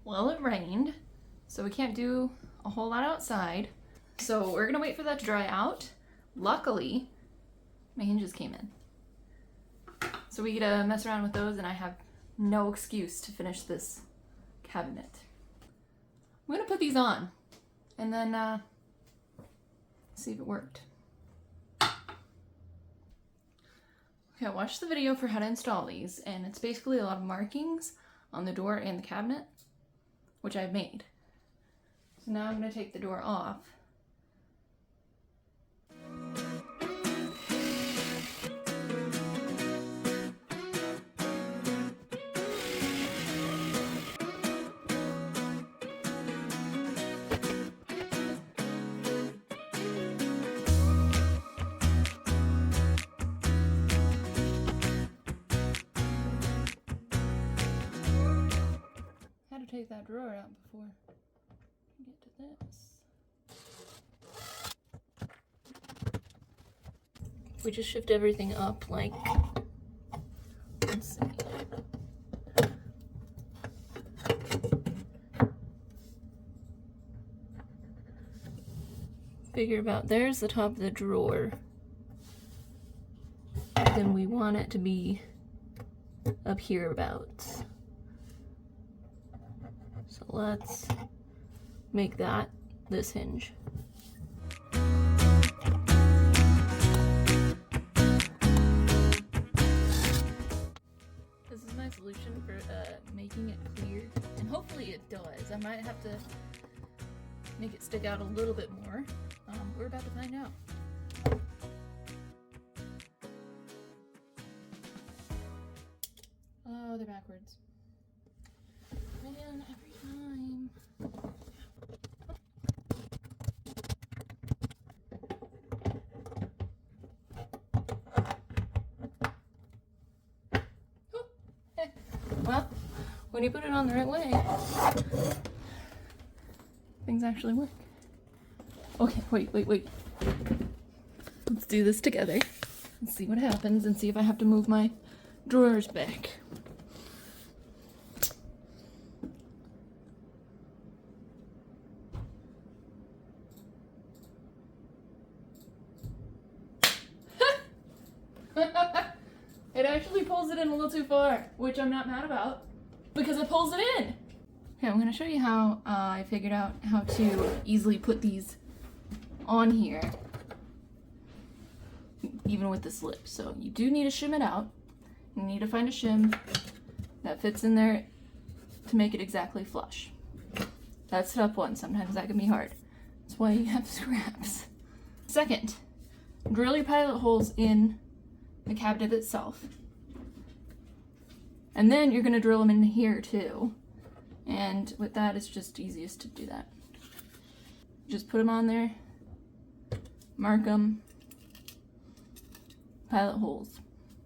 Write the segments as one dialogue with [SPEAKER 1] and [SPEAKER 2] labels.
[SPEAKER 1] Well, it rained, so we can't do a whole lot outside. So we're gonna wait for that to dry out. Luckily, my hinges came in. So we get to mess around with those, and I have no excuse to finish this cabinet. I'm gonna put these on and then see if it worked. Okay, I watched the video for how to install these, and it's basically a lot of markings on the door and the cabinet, which I've made. So now I'm gonna take the door off. Had to take that drawer out before I get to this. We just shift everything up, like, let's see. Figure about, there's the top of the drawer. Then we want it to be up here about. So let's make that this hinge. This is my solution for making it clear, and hopefully it does. I might have to make it stick out a little bit more. We're about to find out. Oh, they're backwards. Man, every time. Oh, hey. Well, when you put it on the right way, things actually work. Okay, wait. Let's do this together and see what happens, and see if I have to move my drawers back. It actually pulls it in a little too far, which I'm not mad about, because it pulls it in. Okay, I'm going to show you how I figured out how to easily put these on here, even with the slip. So you do need to shim it out. You need to find a shim that fits in there to make it exactly flush. That's step one. Sometimes that can be hard. That's why you have scraps. Second, drill your pilot holes in the cabinet itself. And then you're going to drill them in here too. And with that, it's just easiest to do that. Just put them on there, mark them, pilot holes.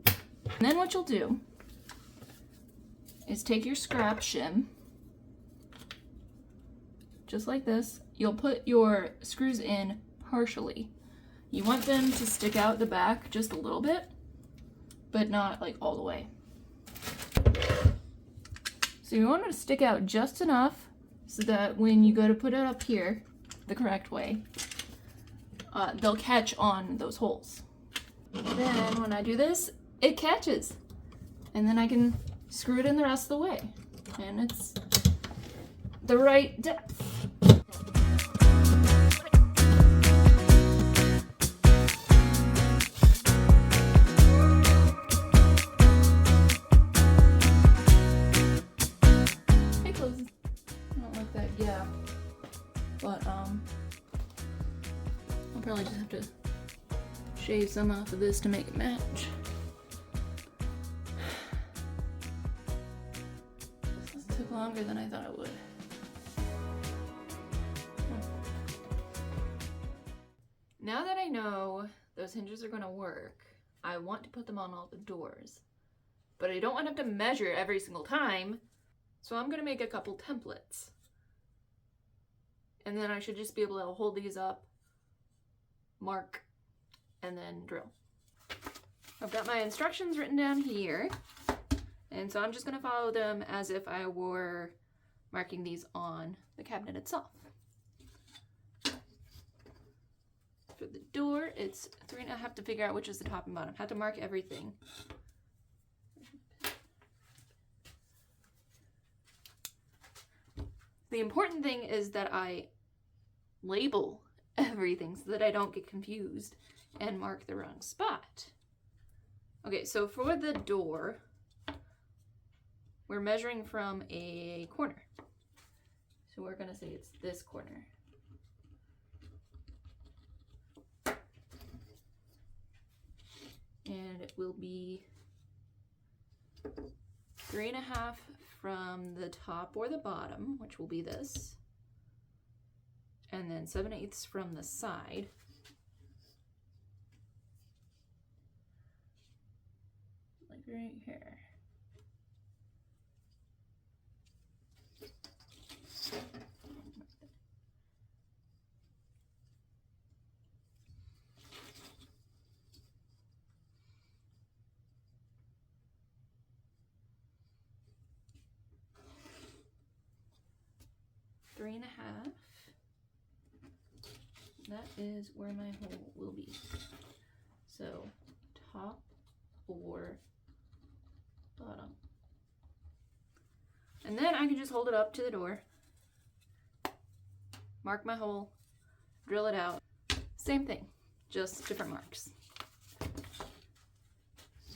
[SPEAKER 1] And then what you'll do is take your scrap shim, just like this. You'll put your screws in partially. You want them to stick out the back just a little bit, but not like all the way. So you want it to stick out just enough so that when you go to put it up here the correct way, they'll catch on those holes. Then when I do this, it catches. And then I can screw it in the rest of the way. And it's the right depth. But I'll probably just have to shave some off of this to make it match. This took longer than I thought it would. Now that I know those hinges are going to work, I want to put them on all the doors. But I don't want to have to measure every single time, so I'm going to make a couple templates. And then I should just be able to hold these up, mark, and then drill. I've got my instructions written down here, and so I'm just going to follow them as if I were marking these on the cabinet itself. For the door, it's 3, and I have to figure out which is the top and bottom. I have to mark everything. The important thing is that I label everything so that I don't get confused and mark the wrong spot. Okay, so for the door, we're measuring from a corner. So we're gonna say it's this corner. And it will be 3.5 from the top or the bottom, which will be this. And then 7/8 from the side. Like right here. Three and a half. That is where my hole will be. So top or bottom. And then I can just hold it up to the door, mark my hole, drill it out. Same thing, just different marks.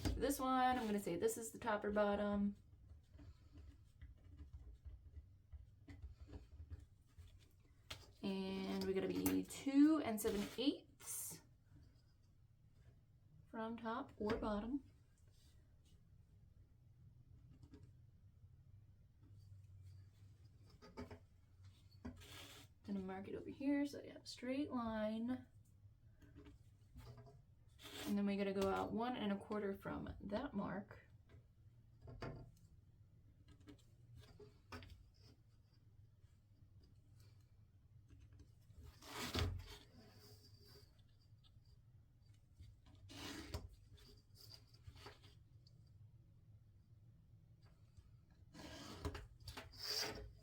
[SPEAKER 1] For this one, I'm gonna say this is the top or bottom. And we're gonna be 2 7/8 from top or bottom. Gonna mark it over here so I have a straight line. And then we're gonna go out 1 1/4 from that mark.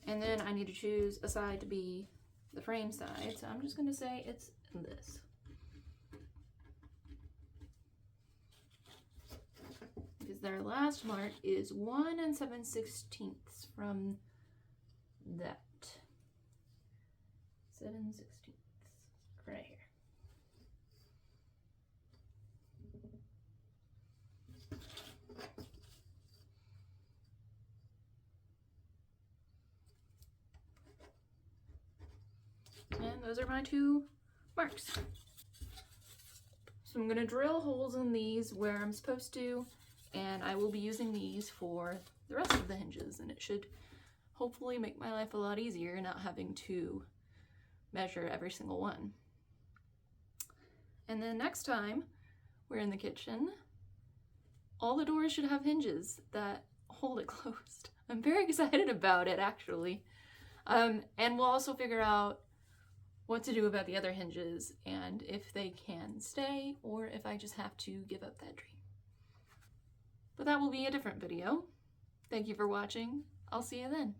[SPEAKER 1] And then I need to choose a side to be the frame side. So I'm just gonna say it's this. Because their last mark is 1 7/16 from that. 7/16 right here. And those are my 2 marks. So I'm gonna drill holes in these where I'm supposed to, and I will be using these for the rest of the hinges, and it should hopefully make my life a lot easier not having to measure every single one. And then next time we're in the kitchen, all the doors should have hinges that hold it closed. I'm very excited about it, actually. And we'll also figure out what to do about the other hinges and if they can stay or if I just have to give up that dream. But that will be a different video. Thank you for watching. I'll see you then.